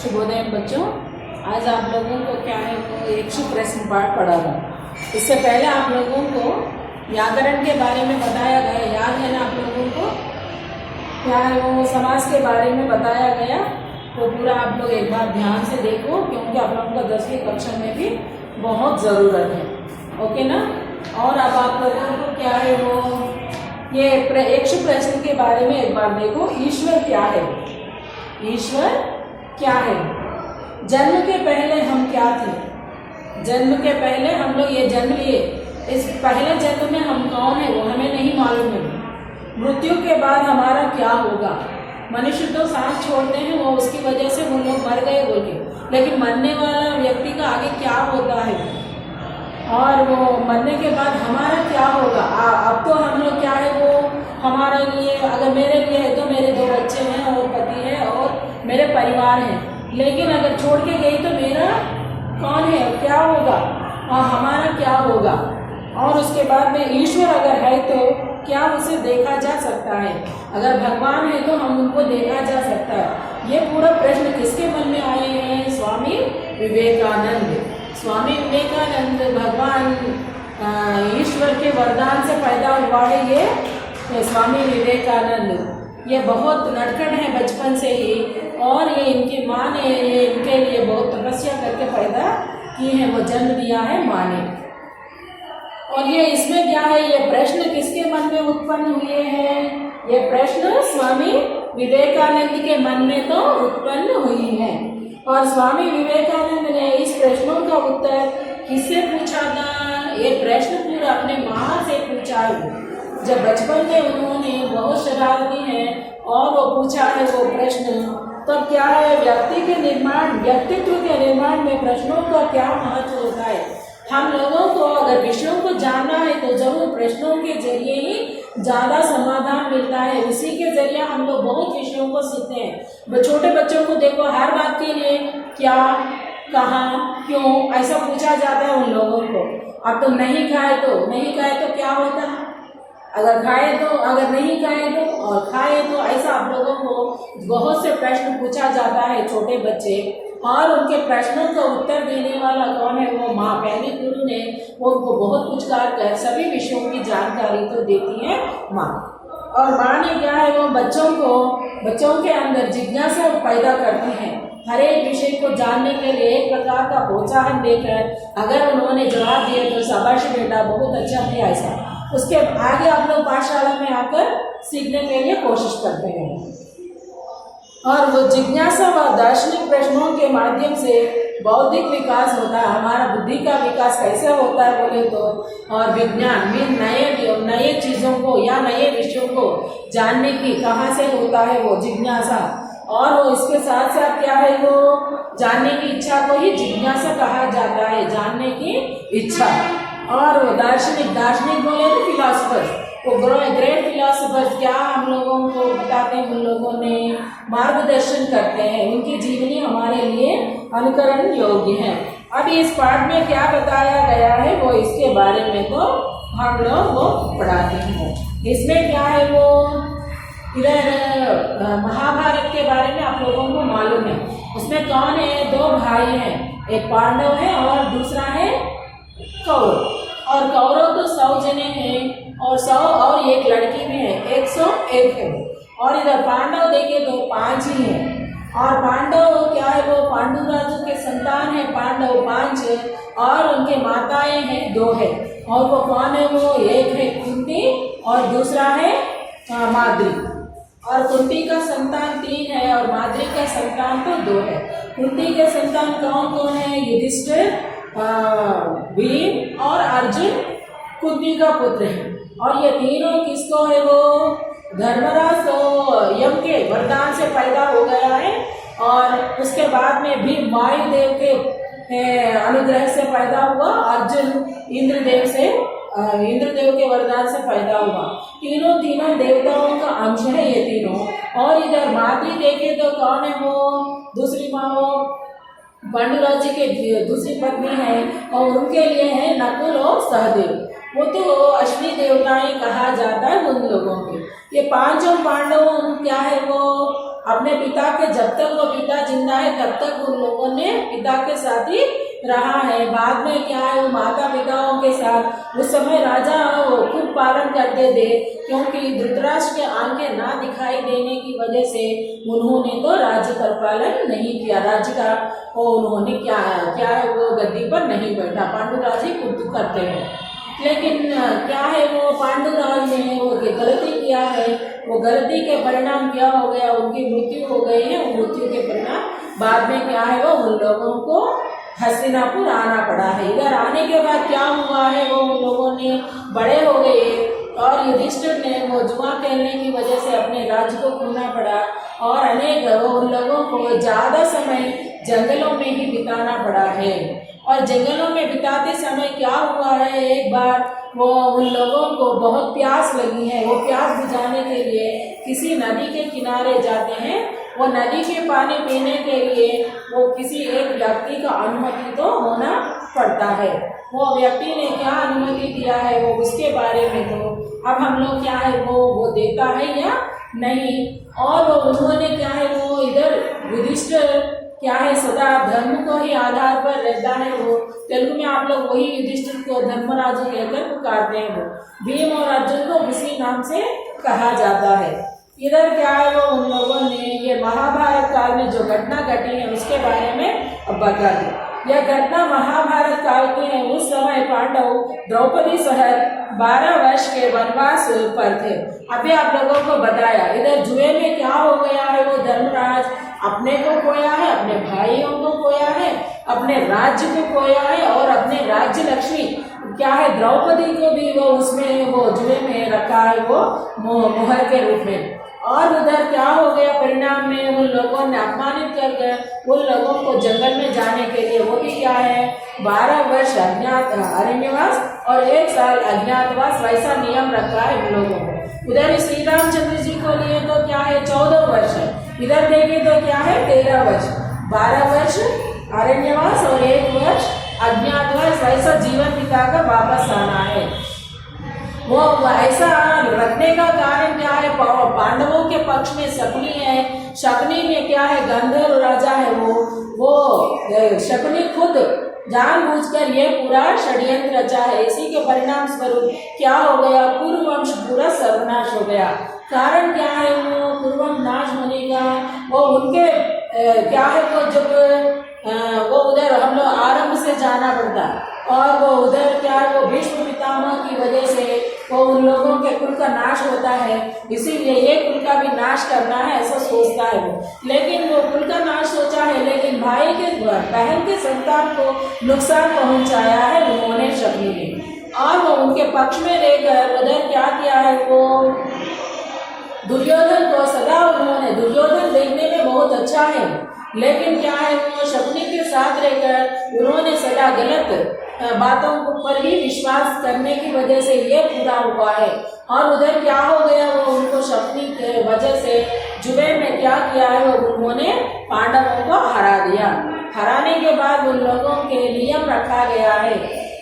शुभोदय बच्चों। आज आप लोगों को क्या है वो एक प्रश्न पाठ पढ़ाऊंगा। इससे पहले आप लोगों को व्याकरण के बारे में बताया गया, याद है ना आप लोगों को? क्या है वो समास के बारे में बताया गया, तो पूरा आप लोग एक बार ध्यान से देखो, क्योंकि आप लोगों को 10वीं कक्षा में भी बहुत ज़रूरत है। ओके ना? और अब आप लोगों को क्या है वो ये एक प्रश्न के बारे में एक बार देखो। ईश्वर क्या है? ईश्वर क्या है? जन्म के पहले हम क्या थे? जन्म के पहले हम लोग ये जन्म लिए, इस पहले जन्म में हम कौन है वो हमें नहीं मालूम है। मृत्यु के बाद हमारा क्या होगा? मनुष्य तो सांस छोड़ते हैं, वो उसकी वजह से वो लोग मर गए बोल के, लेकिन मरने वाला व्यक्ति का आगे क्या होता है और वो मरने के बाद हमारा क्या होगा? अब तो हम लोग क्या है वो हमारे लिए, अगर मेरे लिए है तो मेरे 2 बच्चे हैं और पति है और मेरे परिवार है, लेकिन अगर छोड़ के गई तो मेरा कौन है, क्या होगा और हमारा क्या होगा? और उसके बाद में ईश्वर अगर है तो क्या उसे देखा जा सकता है? अगर भगवान है तो हम उनको देखा जा सकता है। ये पूरा प्रश्न किसके मन में आए हैं? स्वामी विवेकानंद। स्वामी विवेकानंद भगवान ईश्वर के वरदान से पैदा हुआ है ये स्वामी विवेकानंद। ये बहुत नटखट है बचपन से ही, और ये इनकी माँ ने ये इनके लिए बहुत तपस्या करके पैदा की है, वो जन्म दिया है माँ ने। और ये इसमें क्या है, ये प्रश्न किसके मन में उत्पन्न हुए हैं? ये प्रश्न स्वामी विवेकानंद के मन में तो उत्पन्न हुई है। और स्वामी विवेकानंद ने इस प्रश्नों का उत्तर किससे पूछा था? ये प्रश्न पूरा अपने माँ से पूछा है। जब बचपन में उन्होंने बहुत शरारती है और वो पूछा है वो प्रश्न, तब क्या है व्यक्तित्व के निर्माण में प्रश्नों का क्या महत्व होता है? हम लोगों को अगर विषयों को जानना है तो जरूर प्रश्नों के जरिए ही ज़्यादा समाधान मिलता है। उसी के जरिए हम लोग बहुत विषयों को सीखते हैं। छोटे बच्चों को देखो, हर बात के लिए क्या, कहाँ, क्यों ऐसा पूछा जाता है उन लोगों को। अब तो नहीं खाए तो क्या होता है? अगर खाए तो, अगर नहीं खाए तो, और खाए तो, ऐसा आप लोगों को बहुत से प्रश्न पूछा जाता है छोटे बच्चे, और उनके प्रश्नों का उत्तर देने वाला कौन है? वो माँ। पहले गुरु ने वो उनको बहुत पुचकार कर सभी विषयों की जानकारी तो देती है माँ। और माँ ने क्या है वो बच्चों के अंदर जिज्ञासा पैदा करती है। हर एक विषय को जानने के लिए एक प्रकार का प्रोत्साहन देकर अगर उन्होंने जवाब दिया तो शाबाश बेटा, बहुत अच्छा किया। ऐसा उसके आगे आप लोग पाठशाला में आकर सीखने के लिए कोशिश करते हैं। और वो जिज्ञासा व दार्शनिक प्रश्नों के माध्यम से बौद्धिक विकास होता है। हमारा बुद्धि का विकास कैसे होता है बोले तो, और विज्ञान में नए चीज़ों को या नए विषयों को जानने की कहाँ से होता है वो जिज्ञासा। और वो इसके साथ साथ क्या है वो जानने की इच्छा को ही जिज्ञासा कहा जाता है, जानने की इच्छा। और वो दार्शनिक बोले तो फिलॉसफर्स, वो ग्रेट फिलॉसफर्स क्या हम लोगों को बताते हैं, उन लोगों ने मार्गदर्शन करते हैं, उनकी जीवनी हमारे लिए अनुकरण योग्य है। अब इस पाठ में क्या बताया गया है वो इसके बारे में तो हम लोग वो पढ़ाते हैं। इसमें क्या है वो इधर महाभारत के बारे में आप लोगों को मालूम है। उसमें कौन है? 2 भाई हैं, एक पांडव है और दूसरा है कौरव। और कौरव तो 100 जने हैं और 100 और एक लड़की भी है, 101 है। और इधर पांडव देखे तो 5 ही हैं। और पांडव क्या है वो पांडुराजु के संतान है, पांडव 5 है और उनके माताएं हैं 2 है। और वो कौन है वो? एक है कुंती और दूसरा है माद्री। और कुंती का संतान 3 है और माद्री का संतान तो 2 है। कुंती के संतान कौन कौन है? युधिष्ठिर, भीम और अर्जुन कुंती का पुत्र है। और ये तीनों किसको है वो? धर्मराज तो यम के वरदान से पैदा हो गया है, और उसके बाद में भीम वायुदेव के अनुग्रह से पैदा हुआ, अर्जुन इंद्रदेव के वरदान से पैदा हुआ। तीनों देवताओं का अंश है ये तीनों। और इधर माद्री देखे तो कौन है वो? दूसरी माँ वो पांडुराज जी के दूसरी पत्नी है और उनके लिए है नकुल और सहदेव। वो तो अश्विनी देवताएं कहा जाता है उन लोगों के। ये 5 पांडव क्या है वो अपने पिता के, जब तक वो पिता जिंदा है तब तक उन लोगों ने पिता के साथ ही रहा है। बाद में क्या है, वो माता पिताओं के साथ उस समय राजा वो खूब पालन करते थे, क्योंकि धृतराष्ट्र के आंखें ना दिखाई देने की वजह से उन्होंने तो राज्य परिपालन नहीं किया, राज्य का वो उन्होंने क्या है वो गद्दी पर नहीं बैठा। पांडुराज ही खुद करते हैं, लेकिन क्या है वो पांडुराज ने वो गलती किया है, वो गलती के परिणाम क्या हो गया, उनकी मृत्यु हो गई है। मृत्यु के परिणाम बाद में क्या है वो उन लोगों को हस्तिनापुर आना पड़ा है। इधर आने के बाद क्या हुआ है, वो उन लोगों ने बड़े हो गए और युधिष्ठिर ने वो जुआ खेलने की वजह से अपने राज्य को खोना पड़ा और अनेक उन लोगों को ज़्यादा समय जंगलों में ही बिताना पड़ा है। और जंगलों में बिताते समय क्या हुआ है, एक बार वो उन लोगों को बहुत प्यास लगी है, वो प्यास बुझाने के लिए किसी नदी के किनारे जाते हैं। वो नदी के पानी पीने के लिए वो किसी एक व्यक्ति का अनुमति तो होना पड़ता है। वो व्यक्ति ने क्या अनुमति दिया है वो उसके बारे में तो अब हम लोग क्या है वो देता है या नहीं। और वो उन्होंने क्या है वो इधर युधिष्ठिर क्या है सदा धर्म को ही आधार पर रहता है। वो तेलुगु में आप लोग वही युधिष्ठिर को धर्मराजु कहकर पुकारते हैं। वो भीम और अर्जुन को उसी नाम से कहा जाता है। इधर क्या है वो उन लोगों ने ये महाभारत काल में जो घटना घटी है उसके बारे में अब बता दी। यह घटना महाभारत काल की है। उस समय पांडव द्रौपदी सहित 12 वर्ष के वनवास पर थे। अभी आप लोगों को बताया इधर जुए में क्या हो गया है, वो धर्मराज अपने को खोया है, अपने भाइयों को खोया है, अपने राज्य को खोया है और अपने राज्य लक्ष्मी क्या है द्रौपदी को भी वो उसमें वो जुए में रखा है, वो मोहर के रूप में। और उधर क्या हो गया परिणाम में उन लोगों ने अपमानित कर उन लोगों को जंगल में जाने के लिए वो भी क्या है 12 वर्ष अरण्यवास और 1 साल अज्ञातवास वैसा नियम रखा है उन लोगों को। उधर श्री रामचंद्र जी को लिए तो क्या है 14 वर्ष है, इधर देखें तो क्या है 13 वर्ष, 12 वर्ष अरण्यवास और 1 वर्ष अज्ञातवास वैसा जीवन बिताकर वापस आना है। वो ऐसा रखने का कारण क्या है, पांडवों के पक्ष में शकुनी है, शकुनी में क्या है गंधर्व राजा है, वो शकुनी खुद जानबूझकर ये पूरा षड्यंत्र रचा है। इसी के परिणाम स्वरूप क्या हो गया, कुरुवंश पूरा सर्वनाश हो गया। कारण क्या है, वो कुरुवंश नाश होने का वो उनके क्या है वो जब वो उधर हम लोग आरंभ से जाना पड़ता और वो उधर क्या है वो भीष्म पितामह की वजह से वो उन लोगों के कुल का नाश होता है, इसीलिए ये कुल का भी नाश करना है ऐसा सोचता है वो। लेकिन वो कुल का नाश सोचा है, लेकिन भाई के बहन के संतान को नुकसान पहुंचाया है उन्होंने शकुनी ने। और वो उनके पक्ष में रहकर उधर क्या किया है, वो दुर्योधन को सदा उन्होंने, दुर्योधन देखने में बहुत अच्छा है लेकिन क्या है वो शकुनी के साथ रहकर उन्होंने सदा गलत बातों पर ही विश्वास करने की वजह से ये पूरा हुआ है। और उधर क्या हो गया, वो उनको शकुनी के वजह से जुए में क्या किया है वो उन्होंने पांडवों को हरा दिया। हराने के बाद उन लोगों के नियम रखा गया है।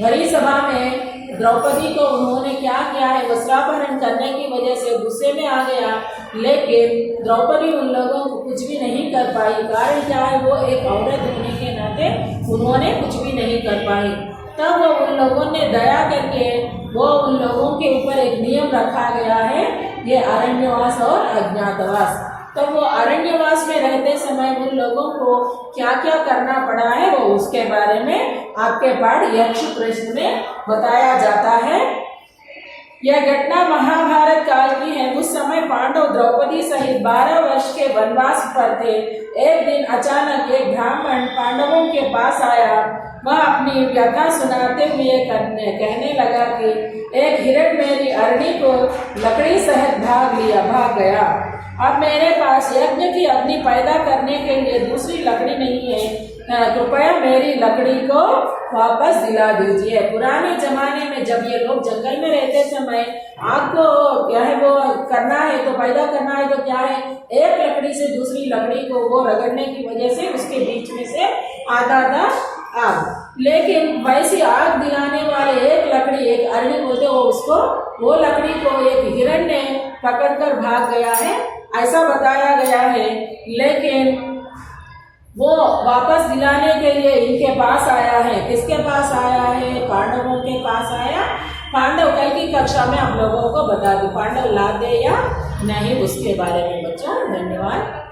भरी सभा में द्रौपदी को उन्होंने क्या किया है, वस्त्रापहरण करने की वजह से गुस्से में आ गया, लेकिन द्रौपदी उन लोगों को कुछ भी नहीं कर पाई। कारण क्या है, वो एक औरत होने के नाते उन्होंने कुछ भी नहीं कर पाई। तब वो उन लोगों ने दया करके वो उन लोगों के ऊपर एक नियम रखा गया है, ये अरण्यवास और अज्ञातवास। तब वो अरण्यवास में रहते समय उन लोगों को क्या क्या करना पड़ा है वो उसके बारे में आपके पाठ यक्ष प्रश्न में बताया जाता है। यह घटना महाभारत काल की है। उस समय पांडव द्रौपदी सहित 12 वर्ष के वनवास पर थे। एक दिन अचानक एक ब्राह्मण पांडवों के पास आया। वह अपनी व्यथा सुनाते हुए कहने लगा कि एक हिरण मेरी अरणी को लकड़ी सहित भाग गया। अब मेरे पास यज्ञ की अग्नि पैदा करने के लिए दूसरी लकड़ी नहीं है, कृपया मेरी लकड़ी को वापस दिला दीजिए। पुराने जमाने में जब ये लोग जंगल में रहते समय आग को क्या है वो करना है तो पैदा करना है तो क्या है, एक लकड़ी से दूसरी लकड़ी को वो रगड़ने की वजह से उसके बीच में से आता था आग। लेकिन वैसी आग दिलाने वाले एक लकड़ी, एक अरणी बोलते वो उसको, वो लकड़ी को एक हिरण ने पकड़कर भाग गया है ऐसा बताया गया है। लेकिन वो वापस दिलाने के लिए इनके पास आया है। किसके पास आया है? पांडवों के पास आया। पांडव कल की कक्षा में आप लोगों को बता दूं, पांडव ला दे या नहीं उसके बारे में बच्चा। धन्यवाद।